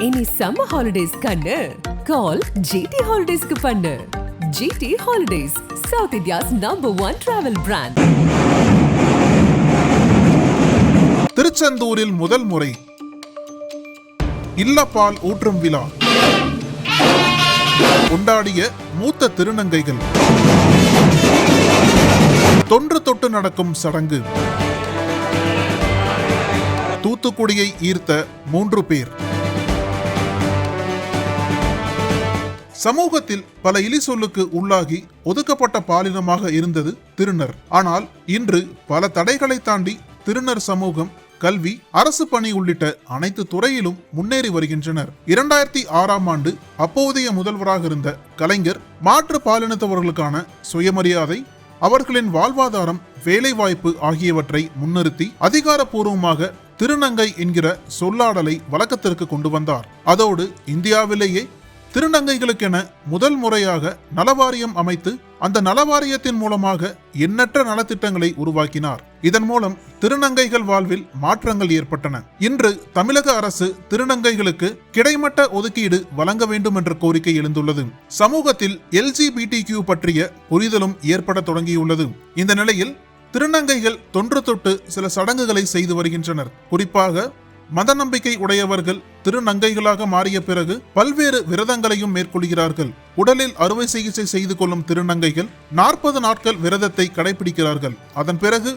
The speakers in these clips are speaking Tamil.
இனி சம்மர் ஹாலிடேஸ் கண்ணு கால் ஜிடி ஹாலிடேஸ்க்கு பண்ணு. GT holidays, south India's #1 travel brand. திருச்செந்தூரில் முதல் முறை இல்லப்பால் ஊற்றும் விழா கொண்டாடிய மூத்த திருநங்கைகள். தொன்று தொட்டு நடக்கும் சடங்கு. தூத்துக்குடியை ஈர்த்த 3 பேர். சமூகத்தில் பல இலி சொல்லுக்கு உள்ளாகி ஒதுக்கப்பட்ட பாலினமாக இருந்தது திருநர். ஆனால் இன்று பல தடைகளை தாண்டி திருநர் சமூகம் கல்வி, அரசு பணி உள்ளிட்ட அனைத்து துறையிலும் முன்னேறி வருகின்றனர். 2006ஆம் ஆண்டு அப்போதைய முதல்வராக இருந்த கலைஞர் மாற்று பாலினத்தவர்களுக்கான சுயமரியாதை, அவர்களின் வாழ்வாதாரம், வேலைவாய்ப்பு ஆகியவற்றை முன்னிறுத்தி அதிகாரப்பூர்வமாக திருநங்கை என்கிற சொல்லாடலை வழக்கத்திற்கு கொண்டு வந்தார். அதோடு இந்தியாவிலேயே திருநங்கைகளுக்கென முதல் முறையாக நலவாரியம் அமைத்து அந்த நலவாரியத்தின் மூலமாக எண்ணற்ற நலத்திட்டங்களை உருவாக்கினார். இதன் மூலம் திருநங்கைகள் வாழ்வில் மாற்றங்கள் ஏற்பட்டன. இன்று தமிழக அரசு திருநங்கைகளுக்கு கிடைமட்ட ஒதுக்கீடு வழங்க வேண்டும் என்ற கோரிக்கை எழுந்துள்ளது. சமூகத்தில் LGBTQ பற்றிய புரிதலும் ஏற்பட தொடங்கியுள்ளது. இந்த நிலையில் திருநங்கைகள் தொன்று தொட்டு சில சடங்குகளை செய்து வருகின்றனர். குறிப்பாக மத நம்பிக்கை உடையவர்கள் திருநங்கைகளாக மாறிய பிறகு பல்வேறு விரதங்களையும் மேற்கொள்கிறார்கள். உடலில் அறுவை சிகிச்சை செய்து கொள்ளும் திருநங்கைகள் 40 நாட்கள் விரதத்தை கடைபிடிக்கிறார்கள். அதன் பிறகு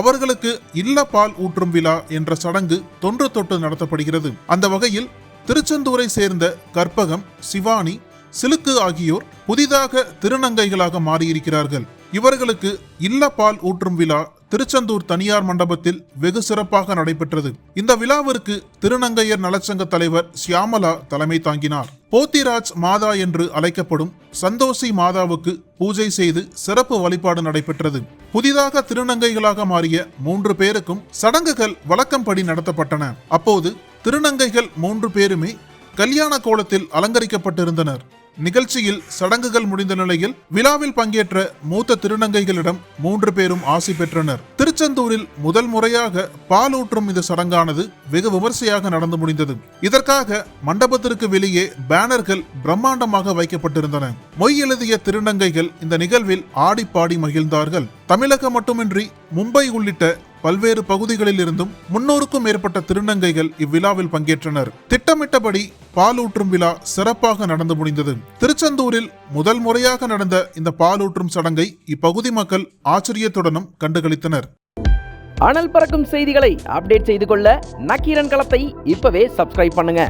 அவர்களுக்கு இல்லப்பால் ஊற்றும் விழா என்ற சடங்கு தொன்று தொட்டு நடத்தப்படுகிறது. அந்த வகையில் திருச்செந்தூரை சேர்ந்த கற்பகம், சிவானி, சிலுக்கு ஆகியோர் புதிதாக திருநங்கைகளாக மாறியிருக்கிறார்கள். இவர்களுக்கு இல்லப்பால் ஊற்றும் விழா திருச்செந்தூர் தனியார் மண்டபத்தில் வெகு சிறப்பாக நடைபெற்றது. இந்த விழாவிற்கு திருநங்கையர் நலச்சங்க தலைவர் சியாமலா தலைமை தாங்கினார். போத்திராஜ் மாதா என்று அழைக்கப்படும் சந்தோஷி மாதாவுக்கு பூஜை செய்து சிறப்பு வழிபாடு நடைபெற்றது. புதிதாக திருநங்கைகளாக மாறிய 3 பேருக்கும் சடங்குகள் வழக்கம்படி நடத்தப்பட்டன. அப்போது திருநங்கைகள் 3 பேருமே கல்யாண கோலத்தில் அலங்கரிக்கப்பட்டிருந்தனர். நிகழ்ச்சியில் சடங்குகள் முடிந்த நிலையில் விழாவில் பங்கேற்ற மூத்த திருநங்கைகளிடம் 3 பேரும் ஆசி பெற்றனர். திருச்செந்தூரில் முதல் முறையாக பால் ஊற்றும் இந்த சடங்கானது வெகு விமர்சையாக நடந்து முடிந்தது. இதற்காக மண்டபத்திற்கு வெளியே பேனர்கள் பிரம்மாண்டமாக வைக்கப்பட்டிருந்தன. மொய் எழுதிய திருநங்கைகள் இந்த நிகழ்வில் ஆடி பாடி மகிழ்ந்தார்கள். தமிழகம் மட்டுமின்றி மும்பை உள்ளிட்ட பல்வேறு பகுதிகளில் இருந்தும் 300க்கும் மேற்பட்ட திருநங்கைகள் இவ்விழாவில் பங்கேற்றனர். திட்டமிட்டபடி பாலூற்றும் விழா சிறப்பாக நடந்து முடிந்தது. திருச்செந்தூரில் முதல் முறையாக நடந்த இந்த பாலூற்றும் சடங்கை இப்பகுதி மக்கள் ஆச்சரியத்துடனும் கண்டுகளித்தனர். அனல் பறக்கும் செய்திகளை அப்டேட் செய்து கொள்ள நக்கீரன் களத்தை இப்பவே சப்ஸ்கிரைப் பண்ணுங்க.